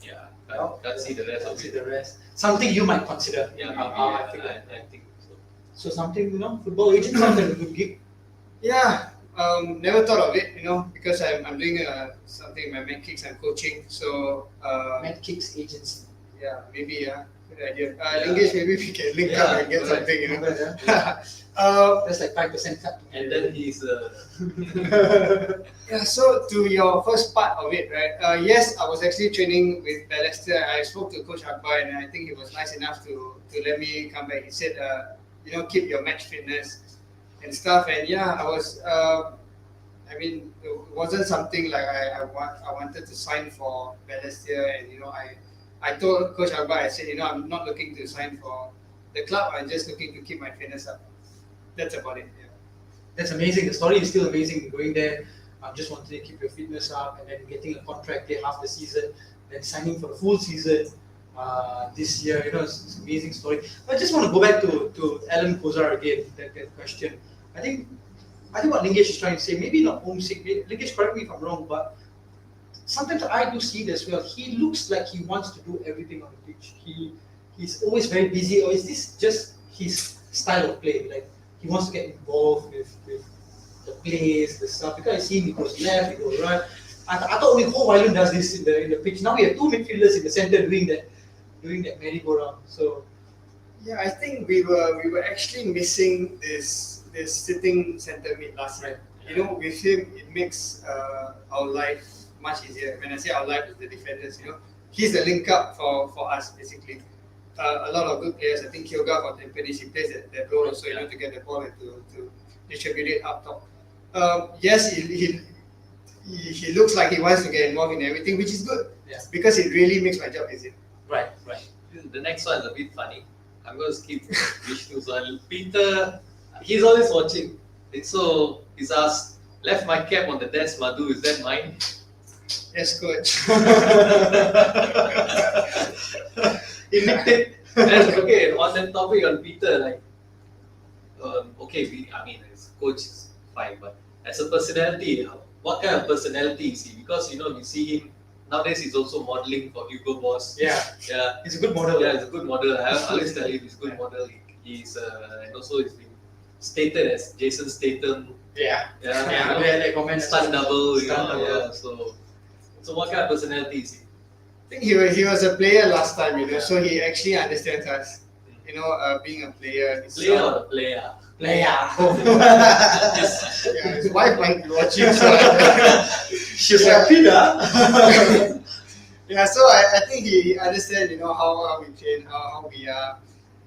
yeah, can't see the rest of see it. the rest. Something you might consider. Yeah, I think. I think so. So something, football agent sounds like a good gig. Yeah, never thought of it, because I'm doing something in my med kicks. I'm coaching, so Med Kicks agency. yeah, maybe good idea. Yeah. Lingesh, maybe we can link Yeah, up and get correct. something, Yeah. That's like 5% cut. And then he's Yeah, so to your first part of it, right? Yes, I was actually training with Balestier. I spoke to Coach Akbar, and I think he was nice enough to let me come back. He said, keep your match fitness and stuff. And yeah, I was. It wasn't something like I wanted to sign for Balestier, and I told Coach Akbar, I said, I'm not looking to sign for the club. I'm just looking to keep my fitness up. That's about it. Yeah. That's amazing. The story is still amazing. Going there, just wanting to keep your fitness up, and then getting a contract there half the season, then signing for the full season this year. It's an amazing story. I just want to go back to Alan Kozar again. That question. I think what Lingesh is trying to say, maybe not homesick. Lingesh, correct me if I'm wrong, but sometimes I do see it as well. He looks like he wants to do everything on the pitch. He's always very busy, or is this just his style of play? Like he wants to get involved with the plays, the stuff. Because I see him, he goes left, he goes right. I thought only whole island does this in the pitch. Now we have two midfielders in the center doing that merry-go-round. So yeah, I think we were actually missing this sitting center mid last night. With him, it makes our life much easier. When I say our life, is the defenders. He's the link up for us basically. A lot of good players. I think Kyoga for Tampines, he plays that role also. To get the ball and to distribute it up top. Yes, he looks like he wants to get involved in everything, which is good. Yeah. Because it really makes my job easy. right. The next one is a bit funny. I'm going to skip Vishnu's one. Peter, he's always watching. So he's asked, left my cap on the desk, Madhu, is that mine? Yes, coach. He nicked it. And, okay, on that topic on Peter, as coach is fine, but as a personality, what kind of personality is he? Because you see him nowadays. He's also modeling for Hugo Boss. Yeah. He's a good model. Yeah, he's a good model. I always tell him he's a good model. He's and also he's been stated as Jason Statham. Yeah. Yeah. Comment. Stunt double. Stunt double. Yeah. So what kind of personality is he? I think he was a player last time, so he actually understands us. Being a player. Player or a player? Yeah, his wife might be watching, so She's happy, huh? Yeah, so I think he understands, how we train, how we are,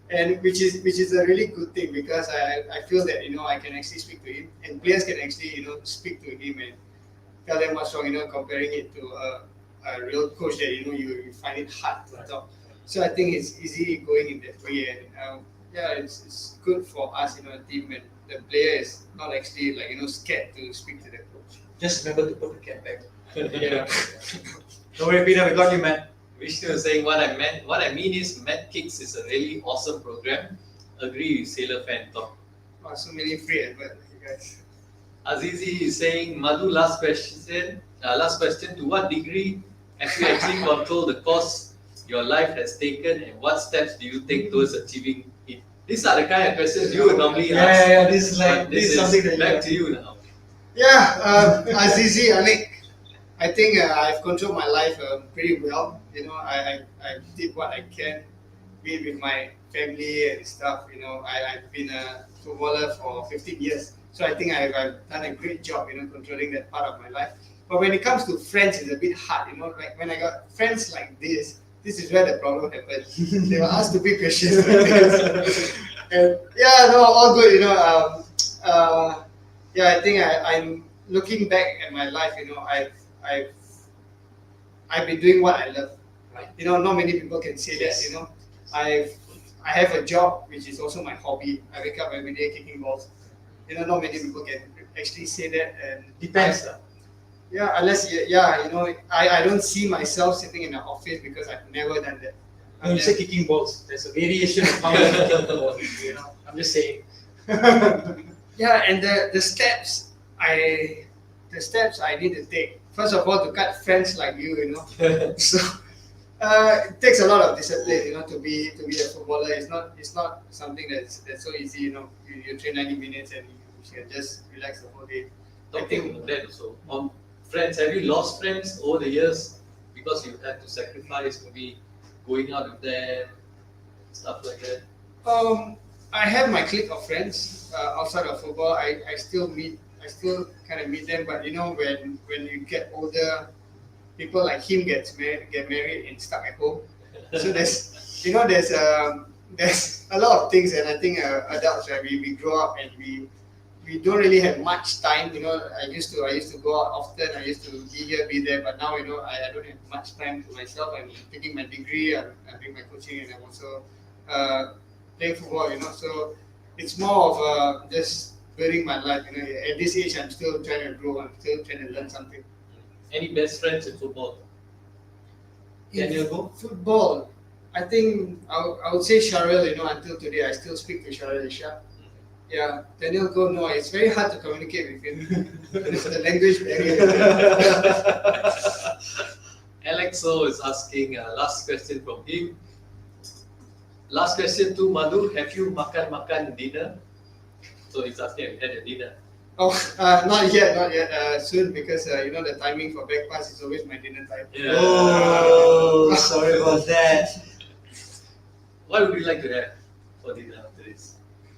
and which is a really good thing because I feel that I can actually speak to him, and players can actually speak to him and tell them what's wrong. Comparing it to a real coach that you find it hard to talk. So I think it's easy going in that way, and yeah, it's good for us, a team when the player is not actually like scared to speak to the coach. Just remember to put the cap back. Yeah. Don't worry, Peter, we got you, man. Vishnu was saying what I mean is Med Kicks is a really awesome program. Agree with Sailor Fan Talk. Oh, so many free adverts, you guys. Azizi is saying, Madhu, last question. To what degree have you actually controlled the course your life has taken, and what steps do you take towards achieving it? These are the kind of questions you would normally ask. Yeah. This is like But this is something that back to you now. Yeah, Azizi, Anik, I think I've controlled my life pretty well. I did what I can, be it with my family and stuff. I've been a footballer for 15 years. So I think I've done a great job, controlling that part of my life. But when it comes to friends, it's a bit hard, like when I got friends like this is where the problem happens. They will ask stupid questions like this. And yeah, no, all good, yeah, I think I'm looking back at my life, I've been doing what I love. Right. Not many people can say Yes. that, I have a job which is also my hobby. I wake up every day kicking balls. Not many people can actually say that, and depends. yeah, unless I don't see myself sitting in an office because I've never done that. When you say kicking balls, there's a variation of how you kick the ball. I'm just saying. Yeah, and the steps I need to take. First of all, to cut friends like you, so it takes a lot of discipline, to be a footballer. It's not something that's so easy. You train 90 minutes and you can just relax the whole day. Talking about that also, on friends, have you lost friends over the years because you had to sacrifice maybe going out with them, stuff like that? I have my clique of friends outside of football. I still kind of meet them, but when you get older, people like him get married and stuck at home. So there's a lot of things, and I think adults, right, we grow up and we don't really have much time. I used to go out often. I used to be here, be there, but now I don't have much time to myself. I'm taking my degree. I'm doing my coaching, and I'm also playing football. So it's more of just building my life. At this age, I'm still trying to grow. I'm still trying to learn something. Any best friends in football? Daniel Go? Football, I think I would say Sharil. Until today, I still speak to Sharil Isha. Yeah, Daniel Go. No, it's very hard to communicate with him. It's the language barrier. Alexo is asking last question from him. Last question to Madhu. Have you makan dinner? So he's asking if you had a dinner. Oh, not yet. Soon, because the timing for back pass is always my dinner time. Yeah. Oh, sorry about that. What would you like to have for dinner after this?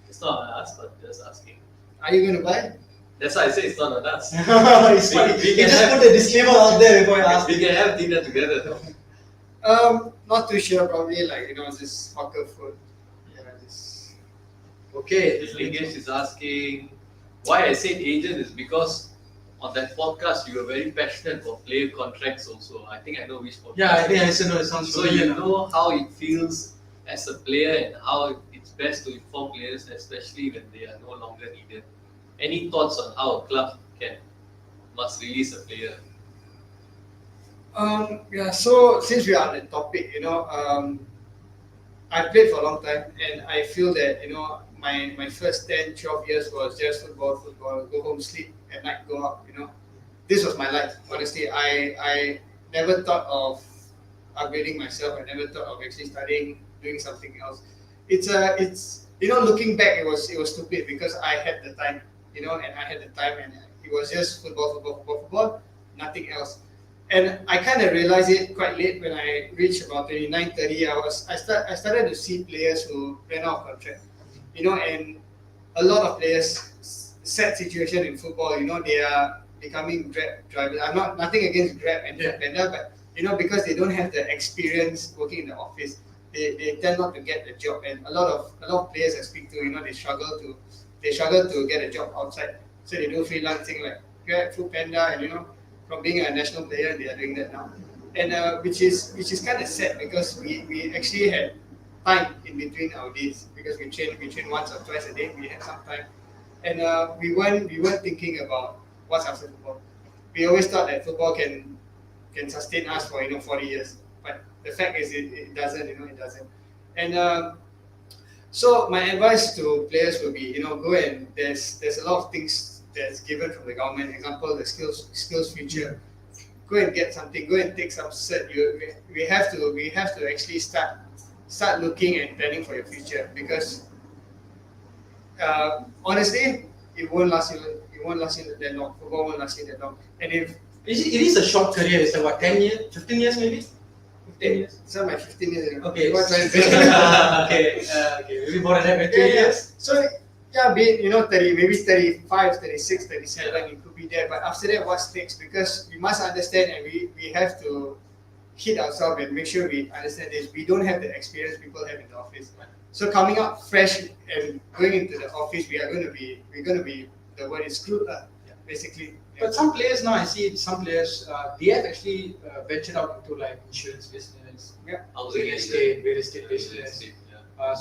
It's not on us, but just asking. Are you going to buy? That's why I say it's not on us. It's funny. We You can just have- put a disclaimer out there before I ask. We can have dinner together though. Not too sure. Probably just hawker food. Yeah, just. Okay. Lingesh is asking why I said agent is because on that podcast you were very passionate about player contracts also. I think I know which podcast. Yeah, I think I still know it sounds So familiar. you know how it feels as a player and how it's best to inform players, especially when they are no longer needed. Any thoughts on how a club must release a player? Yeah. So since we are on the topic, I played for a long time, and I feel that my first 10, 12 years was just football, go home, sleep, at night go out. This was my life. Honestly, I never thought of upgrading myself. I never thought of actually studying, doing something else. It's looking back, it was stupid because I had the time, and I had the time, and it was just football, nothing else. And I kind of realized it quite late when I reached about 29, 30. I started to see players who ran out of contract, and a lot of players, sad situation in football, they are becoming Grab drivers. I'm nothing against Grab and Yeah. Panda, but because they don't have the experience working in the office, they tend not to get the job. And a lot of players I speak to, they struggle to get a job outside. So they do freelancing like Grab, Food Panda, and from being a national player, they are doing that now. And which is kind of sad because we actually had time in between our days because we train once or twice a day. We had some time, and we weren't thinking about what's after football. We always thought that football can sustain us for 40 years, but the fact is it doesn't. It doesn't. And so my advice to players would be go and there's a lot of things that's given from the government. Example, the skills future. Go and get something. Go and take some cert. We have to actually start looking and planning for your future because honestly, it won't last you that long. Football won't last you that long. And if it is a short career. It's like what, 10 years, 15 years maybe? 15 years. It's not my 15 years ago. Okay. What I'm okay. Maybe more than that, maybe 2 years. So yeah, be it 30, maybe 35, 36, 37, it could be there. But after that, what's next? Because we must understand, and we have to hit ourselves and make sure we understand this. We don't have the experience people have in the office. So coming up fresh and going into the office, we're going to be the word is screwed, basically. Yeah. But some players now, I see some players, they have actually ventured out into like insurance business, real estate business.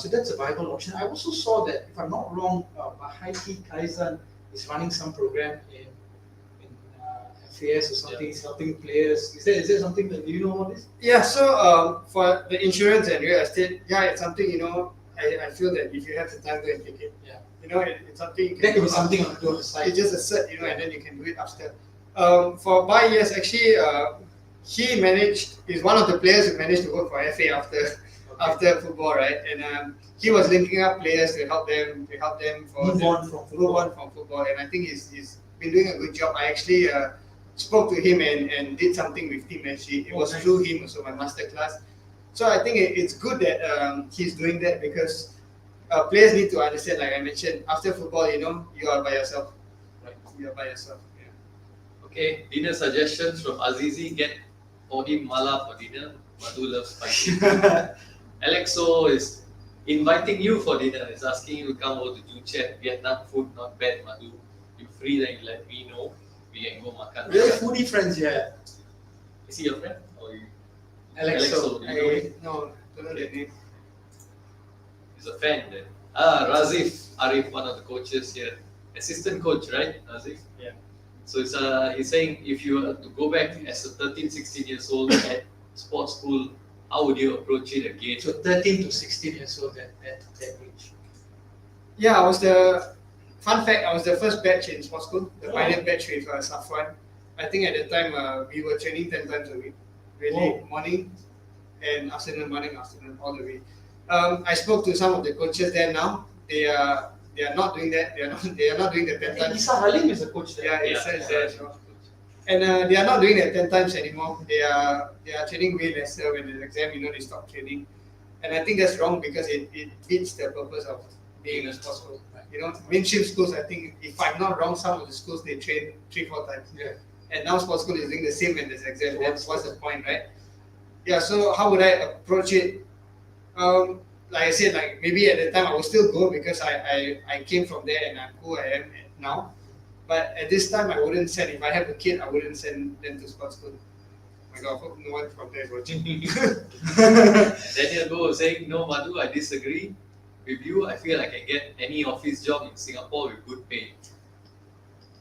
So that's a viable option. I also saw that, if I'm not wrong, Balestier Khalsa is running some program in FAS or something. He's helping players. Is there something that you know about this? Yeah. So for the insurance and real estate, it's something I feel that if you have the time, go and take it. Yeah. It's something you can That could do be something on the side. It's just a cert, and then you can do it after. For Bai, yes, actually, he's one of the players who managed to work for FA after football, right? And he was linking up players to help them Move on from football. And I think he's been doing a good job. I actually spoke to him and did something with him. Actually, it was through him, so my masterclass. So I think it's good that he's doing that because players need to understand, like I mentioned, after football, you are by yourself. Right. You are by yourself. Yeah. Okay, dinner suggestions from Azizi. Get Odi Mala for dinner. Madhu loves spicy. Alexo is inviting you for dinner. Is asking you to come over to Juchet. Vietnam food not bad, Madhu. You free, then you let me know. We can go makan. We have foodie friends here. Is he your friend? Or you? Alexo. do you know him? No, don't know the name. He's a fan then. Razif Arif, one of the coaches here. Assistant coach, right, Razif? Yeah. So he's saying if you were to go back as a 13, 16 years old at sports school, how would you approach it again? So 13 to 16 years old, that age. Yeah, I was the first batch in sports school, the pioneer batch with Safwan. I think at the time we were training 10 times a week, really morning and afternoon, all the way. I spoke to some of the coaches there now. They are not doing that. They are not doing the 10 times. Isa Halim is a coach there. Yeah, it says there as well. And they are not doing that 10 times anymore. They are training way lesser. When there's exam, they stop training. And I think that's wrong because it beats the purpose of being a sports school. Mainstream schools, I think, if I'm not wrong, some of the schools they train 3-4 times. Yeah. And now sports school is doing the same when there's exam. What's the point, right? Yeah. So how would I approach it? Like I said, like maybe at the time I would still go because I came from there and I'm who I am now. But at this time I wouldn't send. If I have a kid, I wouldn't send them to sports school. Oh my God, I hope no one from there is watching. Daniel Go was saying, no, Madhu, I disagree with you. I feel I can get any office job in Singapore with good pay.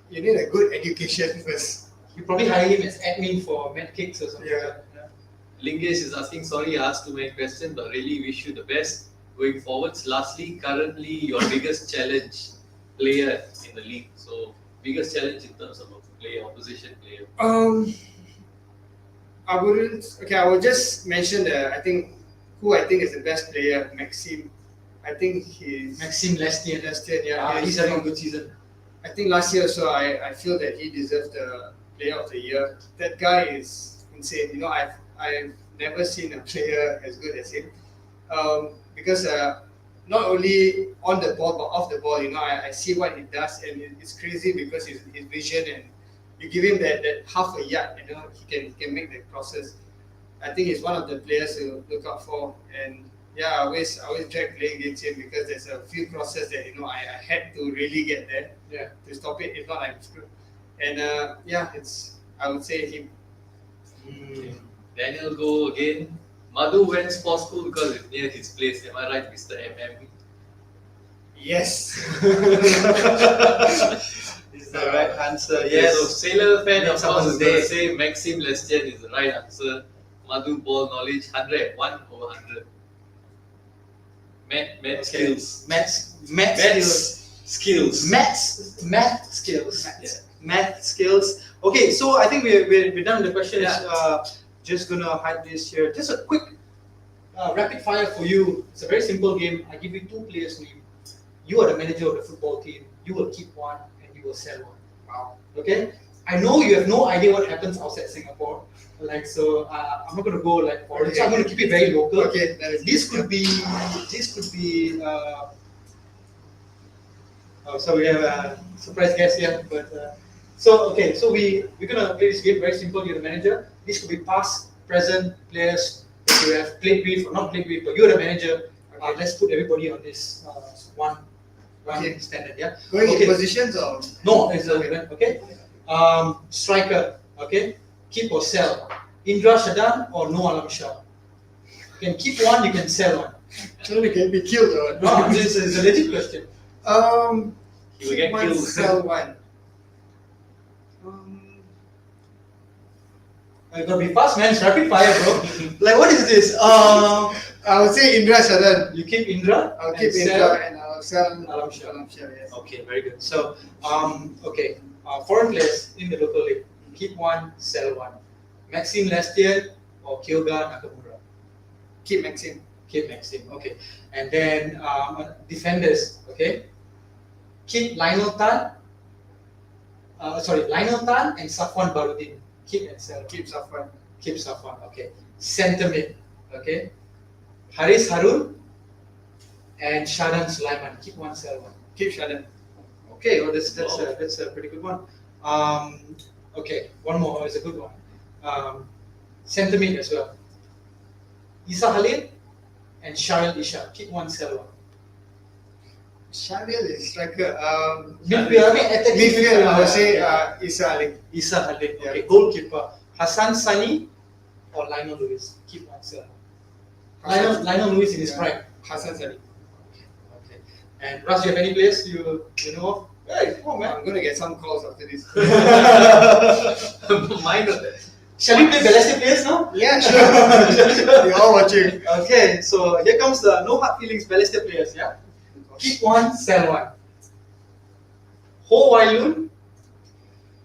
You need a good education first. You probably hire him as admin for medkicks or something. Yeah. Lingesh is asking, sorry I asked too many questions, but really wish you the best going forwards. Lastly, currently your biggest challenge player in the league. So biggest challenge in terms of a player, opposition player. I will just mention who I think is the best player, Maxime. I think he's Maxime Lestienne. Yeah, He's having a good season. I think last year so I feel that he deserved the player of the year. That guy is insane. I've never seen a player as good as him. Because not only on the ball but off the ball, I see what he does and it's crazy because his vision, and you give him that half a yard, he can make the crosses. I think he's one of the players to look out for. And yeah, I always try playing against him because there's a few crosses that I had to really get there to stop it. If not, I'm screwed. And I would say him. Daniel go again. Madhu went sports school because it's near his place. Am I right, Mr. MM? Yes. Is the right answer? Okay, Yes. so sailor fan, of Someone course, is say- going to say Maxime Lestienne is the right answer. Madhu ball knowledge 100, 1/100. Math skills. Maths Skills. Math skills. Yeah. Math skills. Okay, so I think we're done with the questions. Yeah. Just gonna hide this here. Just a quick rapid fire for you. It's a very simple game. I give you two players' name. You are the manager of the football team. You will keep one and you will sell one. Wow. Okay. I know you have no idea what happens outside Singapore. So I'm not gonna go like foreign. So I'm gonna keep it very local. Okay. That is This could be. So we have a surprise guest here, but so we're gonna play this game very simple. You're the manager. This could be past, present players that you have played with or not played with, but you're the manager. Let's put everybody on this one standard. Yeah. Going Okay. in positions or No, it's okay. Striker. Okay. Keep or sell. Indra Shadan or no Alam Shah. You can keep one. You can sell one. so we can be killed or what? No, this is a legit question. He will get one, killed. sell one. I gotta be fast, man. It's rapid fire, bro. Like, what is this? I would say Indra Shadan. You keep Indra. I'll and keep sell- Indra and I'll sell Alam Shah. yes. Okay, very good. So, okay, foreign players in the local league. Keep one, sell one. Maxime Lestienne or Kyoga Nakamura. Keep Maxim. Keep Maxime. Okay, and then defenders. Okay, keep Lionel Tan. Lionel Tan and Safwan Barudin. Keep and sell. Keep Safwan. Keep Safwan. Okay. Centre mid. Okay. Haris Harun and Shadan Sulaiman. Keep one, sell one. Keep Shadan. Okay. Well, that's a pretty good one. Okay. One more is a good one. Centre mid as well. Isa Khalid and Sharil Isha. Keep one, sell one. Sharil is striker. Midfield. I mean, attacking Midfield, I would say yeah. Isa Ali. Isa Khalid. Yeah. Okay. Goalkeeper. Hassan Sani or Lionel Lewis. Keep one, sell one. Lionel Lewis in his prime. Hassan Sali. Okay. And Ras, you have any players you know of? Hey, come on, man. I'm gonna get some calls after this. Mine. Shall we play Balestier players now? Yeah, sure. You're all watching. Okay, so here comes the no hard feelings Balestier players, yeah? Keep one, sell one. Ho Wai Lun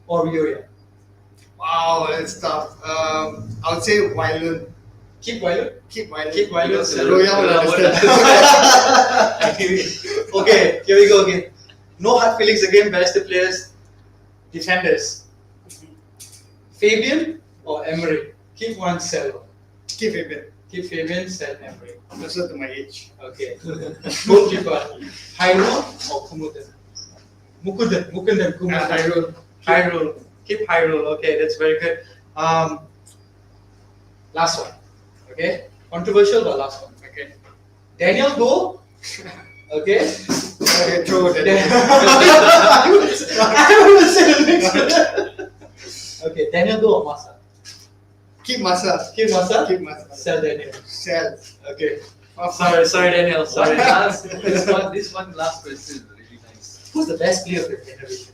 or Rioya? Wow, that's tough. I would say Wailun. Keep Wai Lun? Keep Wailun. Keep Wai Lun. Roya will understand. Okay, here we go again. No hard feelings again, Balestier players. Defenders. Fabian or Emery? Keep one, sell one. Keep Fabian. Keep Fabian, sell Emery. Closer to my age. Okay. Goalkeeper. Hyrule or Kumudan? Mukundan. Kumudan. Hyrule. Hyrule. Keep Hyrule. Okay, that's very good. Last one. Okay. Controversial, but last one. Okay. Daniel Go. Okay. Okay, throw that. I will say the next one. Okay. Daniel Go or Masa? Keep Masa. Keep Masa. Keep Masa. Sell Daniel. Sell. Okay. Sorry, Daniel. Sorry. This one last question is really nice. Who's the best player of your generation?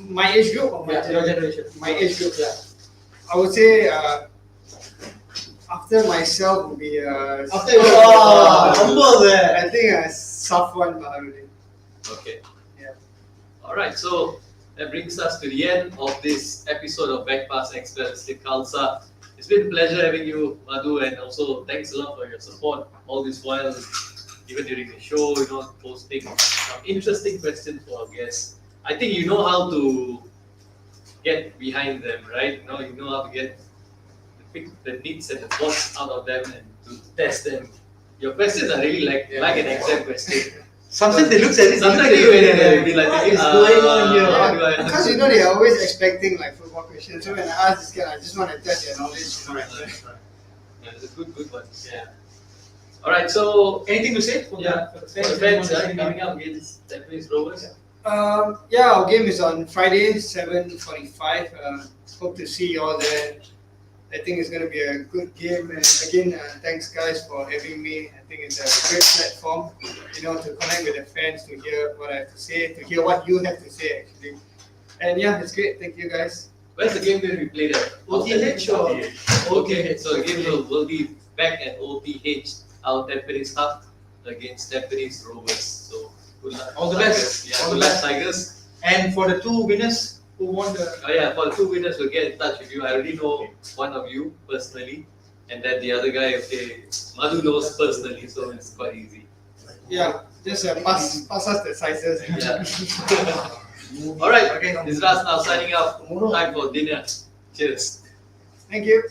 My age group or my Yeah, your generation. My age group. Yeah. I would say after myself would be After humble there. I think Safwan Baharudin. Okay. Yeah. Alright, so that brings us to the end of this episode of Backpass X Balestier Khalsa. It's been a pleasure having you, Madhu, and also thanks a lot for your support all this while, even during the show, posting some interesting questions for our guests. I think you know how to get behind them, right? You know how to get the needs and the wants out of them and to test them. Your questions are really like an exam question. Sometimes they look at it. Sometimes they look at it and be like, what thinking, is going on here? how do I Because you know they are always expecting like football questions. So when I ask this guy, I just want to test their knowledge. You know, Yeah, it's a good one. Yeah. All right, so Anything to say? for the fans coming up against Tampines Rovers. Yeah, our game is on Friday, 7:45. Hope to see you all there. I think it's going to be a good game. And again, thanks guys for having me. I think it's a great platform, you know, to connect with the fans, to hear what I have to say, to hear what you have to say actually. And yeah, it's great. Thank you guys. Where's the game going to be played at? OTH or Okay, so the game will be back at OTH, our Tampines Hub against Tampines Rovers. So good luck. All the best. Yeah, All good the luck, best. Tigers. And for the two winners who won the Oh yeah, for the two winners, we'll get in touch with you. I already know one of you personally, and then the other guy, okay, Madhu knows personally, so it's quite easy. Yeah, just pass us the sizes. Yeah. All right, Okay. this is Ras now signing off. Time for dinner. Cheers. Thank you.